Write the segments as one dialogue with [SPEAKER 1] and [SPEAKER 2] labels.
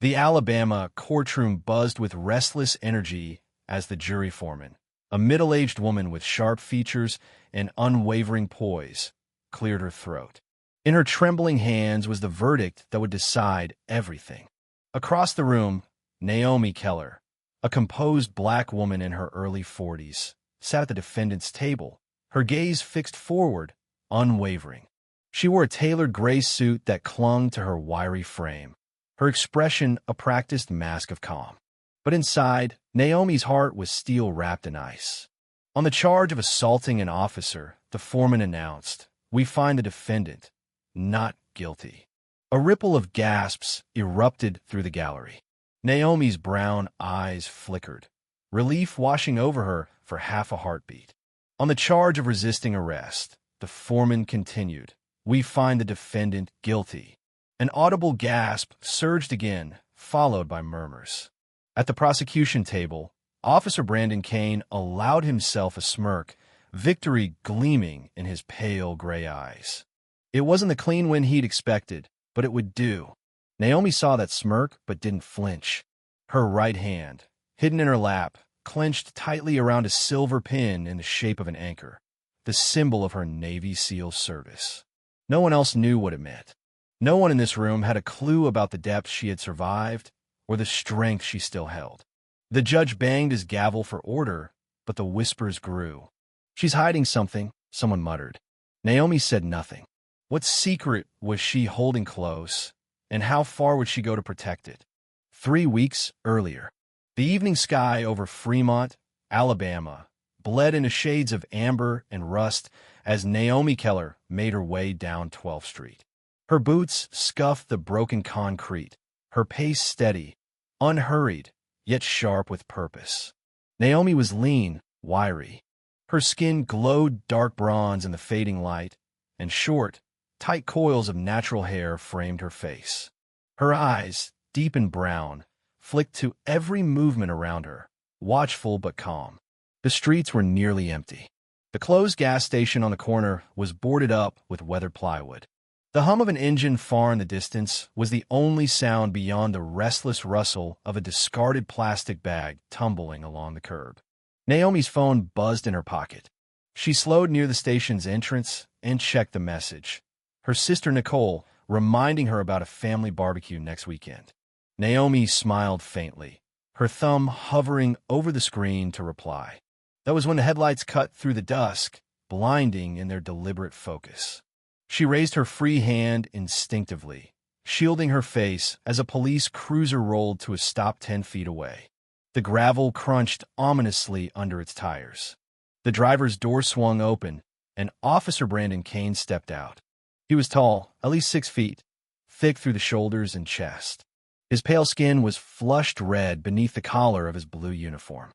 [SPEAKER 1] The Alabama courtroom buzzed with restless energy as the jury foreman, a middle-aged woman with sharp features and unwavering poise, cleared her throat. In her trembling hands was the verdict that would decide everything. Across the room, Naomi Keller, a composed black woman in her early 40s, sat at the defendant's table, her gaze fixed forward, unwavering. She wore a tailored gray suit that clung to her wiry frame, her expression a practiced mask of calm. But inside, Naomi's heart was steel-wrapped in ice. On the charge of assaulting an officer, the foreman announced, "We find the defendant not guilty." A ripple of gasps erupted through the gallery. Naomi's brown eyes flickered, relief washing over her for half a heartbeat. On the charge of resisting arrest, the foreman continued, "We find the defendant guilty." An audible gasp surged again, followed by murmurs. At the prosecution table, Officer Brandon Kane allowed himself a smirk, victory gleaming in his pale gray eyes. It wasn't the clean win he'd expected, but it would do. Naomi saw that smirk but didn't flinch. Her right hand, hidden in her lap, clenched tightly around a silver pin in the shape of an anchor, the symbol of her Navy SEAL service. No one else knew what it meant. No one in this room had a clue about the depths she had survived or the strength she still held. The judge banged his gavel for order, but the whispers grew. "She's hiding something," someone muttered. Naomi said nothing. What secret was she holding close, and how far would she go to protect it? 3 weeks earlier, the evening sky over Fremont, Alabama, bled into shades of amber and rust as Naomi Keller made her way down 12th Street. Her boots scuffed the broken concrete, her pace steady, unhurried, yet sharp with purpose. Naomi was lean, wiry. Her skin glowed dark bronze in the fading light, and short, tight coils of natural hair framed her face. Her eyes, deep and brown, flicked to every movement around her, watchful but calm. The streets were nearly empty. The closed gas station on the corner was boarded up with weathered plywood. The hum of an engine far in the distance was the only sound beyond the restless rustle of a discarded plastic bag tumbling along the curb. Naomi's phone buzzed in her pocket. She slowed near the station's entrance and checked the message. Her sister Nicole, reminding her about a family barbecue next weekend. Naomi smiled faintly, her thumb hovering over the screen to reply. That was when the headlights cut through the dusk, blinding in their deliberate focus. She raised her free hand instinctively, shielding her face as a police cruiser rolled to a stop 10 feet away. The gravel crunched ominously under its tires. The driver's door swung open, and Officer Brandon Kane stepped out. He was tall, at least 6 feet, thick through the shoulders and chest. His pale skin was flushed red beneath the collar of his blue uniform.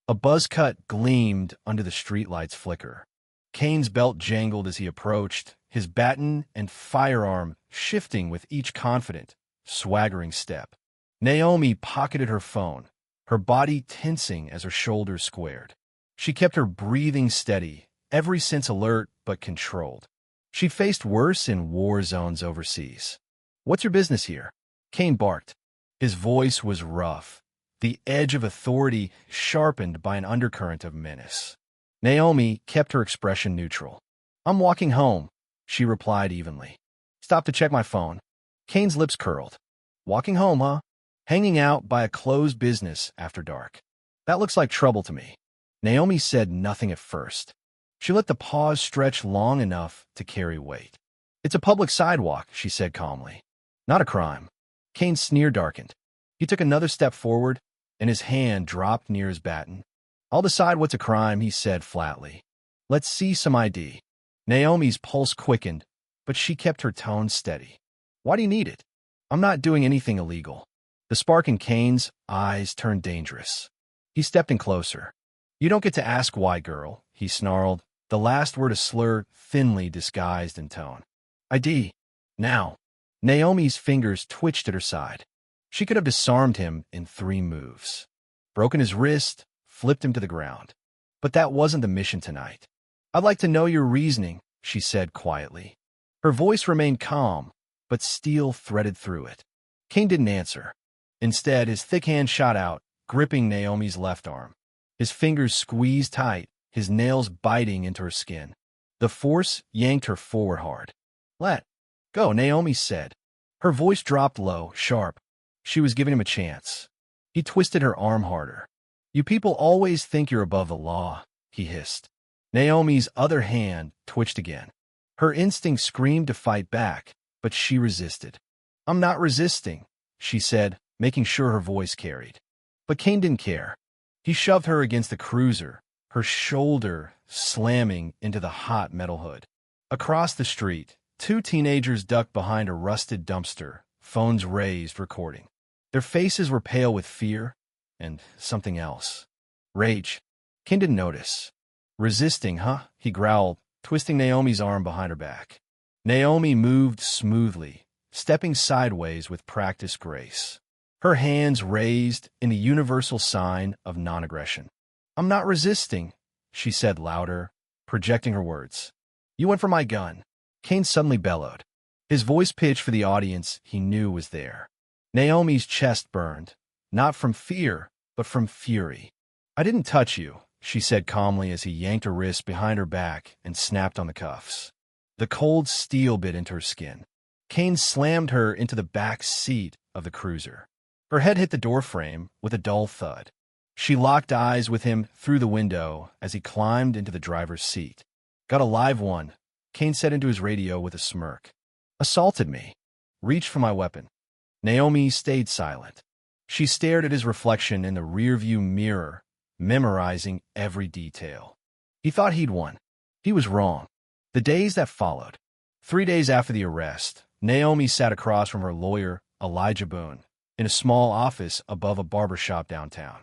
[SPEAKER 1] A buzz cut gleamed under the streetlight's flicker. Kane's belt jangled as he approached, his baton and firearm shifting with each confident, swaggering step. Naomi pocketed her phone, her body tensing as her shoulders squared. She kept her breathing steady, every sense alert but controlled. She'd faced worse in war zones overseas. "What's your business here?" Kane barked. His voice was rough, the edge of authority sharpened by an undercurrent of menace. Naomi kept her expression neutral. "I'm walking home," she replied evenly. "Stopped to check my phone." Kane's lips curled. "Walking home, huh? Hanging out by a closed business after dark. That looks like trouble to me." Naomi said nothing at first. She let the pause stretch long enough to carry weight. "It's a public sidewalk," she said calmly. "Not a crime." Kane's sneer darkened. He took another step forward, and his hand dropped near his baton. "I'll decide what's a crime," he said flatly. "Let's see some ID." Naomi's pulse quickened, but she kept her tone steady. "Why do you need it?" "I'm not doing anything illegal." The spark in Kane's eyes turned dangerous. He stepped in closer. "You don't get to ask why, girl," he snarled, the last word a slur thinly disguised in tone. "ID. Now." Naomi's fingers twitched at her side. She could have disarmed him in 3 moves. Broken his wrist, flipped him to the ground. But that wasn't the mission tonight. "I'd like to know your reasoning," she said quietly. Her voice remained calm, but steel threaded through it. Kane didn't answer. Instead, his thick hand shot out, gripping Naomi's left arm. His fingers squeezed tight, his nails biting into her skin. The force yanked her forward hard. "Let go," Naomi said. Her voice dropped low, sharp. She was giving him a chance. He twisted her arm harder. "You people always think you're above the law," he hissed. Naomi's other hand twitched again. Her instinct screamed to fight back, but she resisted. "I'm not resisting," she said, making sure her voice carried. But Kane didn't care. He shoved her against the cruiser, her shoulder slamming into the hot metal hood. Across the street, two teenagers ducked behind a rusted dumpster, phones raised, recording. Their faces were pale with fear and something else. Rage. Kane didn't notice. "Resisting, huh?" he growled, twisting Naomi's arm behind her back. Naomi moved smoothly, stepping sideways with practiced grace. Her hands raised in the universal sign of non-aggression. "I'm not resisting," she said louder, projecting her words. "You went for my gun." Kane suddenly bellowed. His voice pitched for the audience he knew was there. Naomi's chest burned, not from fear, but from fury. "I didn't touch you," she said calmly as he yanked her wrist behind her back and snapped on the cuffs. The cold steel bit into her skin. Kane slammed her into the back seat of the cruiser. Her head hit the doorframe with a dull thud. She locked eyes with him through the window as he climbed into the driver's seat. "Got a live one," Kane said into his radio with a smirk. "Assaulted me. Reached for my weapon." Naomi stayed silent. She stared at his reflection in the rearview mirror, memorizing every detail. He thought he'd won. He was wrong. The days that followed. 3 days after the arrest, Naomi sat across from her lawyer, Elijah Boone, in a small office above a barbershop downtown.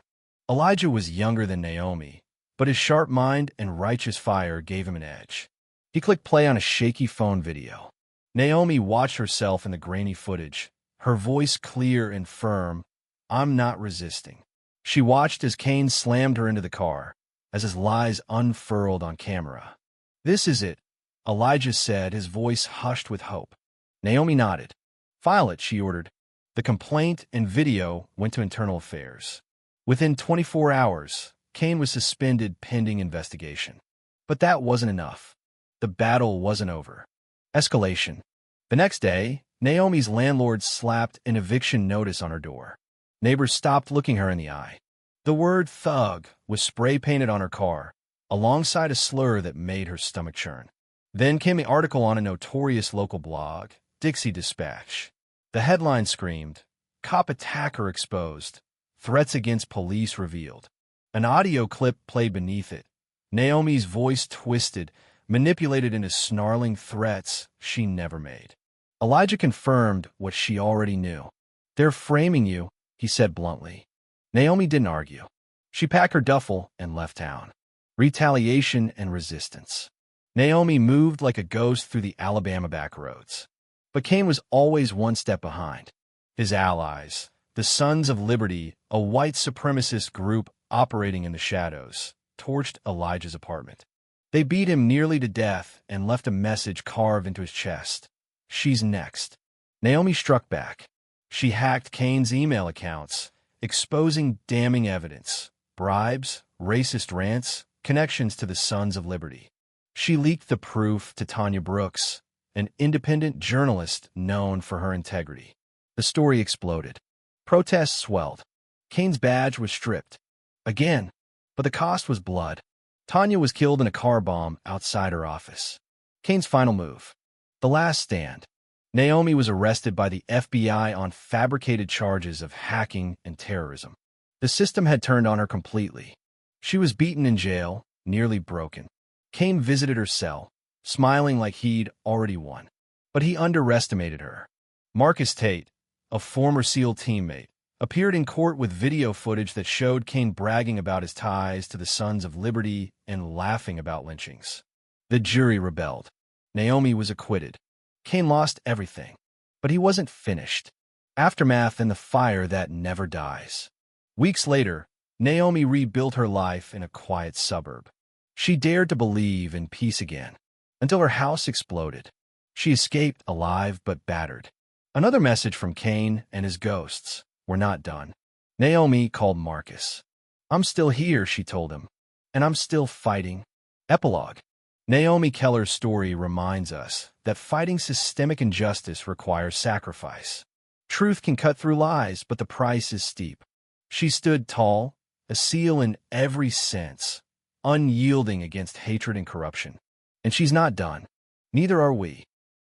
[SPEAKER 1] Elijah was younger than Naomi, but his sharp mind and righteous fire gave him an edge. He clicked play on a shaky phone video. Naomi watched herself in the grainy footage, her voice clear and firm. "I'm not resisting." She watched as Kane slammed her into the car, as his lies unfurled on camera. "This is it," Elijah said, his voice hushed with hope. Naomi nodded. "File it," she ordered. The complaint and video went to Internal Affairs. Within 24 hours, Kane was suspended pending investigation. But that wasn't enough. The battle wasn't over. Escalation. The next day, Naomi's landlord slapped an eviction notice on her door. Neighbors stopped looking her in the eye. The word thug was spray-painted on her car, alongside a slur that made her stomach churn. Then came the article on a notorious local blog, Dixie Dispatch. The headline screamed, "Cop attacker exposed. Threats against police revealed." An audio clip played beneath it. Naomi's voice twisted, manipulated into snarling threats she never made. Elijah confirmed what she already knew. "They're framing you," he said bluntly. Naomi didn't argue. She packed her duffel and left town. Retaliation and resistance. Naomi moved like a ghost through the Alabama backroads. But Kane was always one step behind. His allies, the Sons of Liberty, a white supremacist group operating in the shadows, torched Elijah's apartment. They beat him nearly to death and left a message carved into his chest. "She's next." Naomi struck back. She hacked Kane's email accounts, exposing damning evidence, bribes, racist rants, connections to the Sons of Liberty. She leaked the proof to Tanya Brooks, an independent journalist known for her integrity. The story exploded. Protests swelled. Kane's badge was stripped. Again, but the cost was blood. Tanya was killed in a car bomb outside her office. Kane's final move. The last stand. Naomi was arrested by the FBI on fabricated charges of hacking and terrorism. The system had turned on her completely. She was beaten in jail, nearly broken. Kane visited her cell, smiling like he'd already won. But he underestimated her. Marcus Tate, a former SEAL teammate, appeared in court with video footage that showed Kane bragging about his ties to the Sons of Liberty and laughing about lynchings. The jury rebelled. Naomi was acquitted. Kane lost everything, but he wasn't finished. Aftermath and the fire that never dies. Weeks later, Naomi rebuilt her life in a quiet suburb. She dared to believe in peace again, until her house exploded. She escaped alive but battered. Another message from Kane and his ghosts. "We're not done." Naomi called Marcus. "I'm still here," she told him, "and I'm still fighting." Epilogue. Naomi Keller's story reminds us that fighting systemic injustice requires sacrifice. Truth can cut through lies, but the price is steep. She stood tall, a seal in every sense, unyielding against hatred and corruption. And she's not done. Neither are we.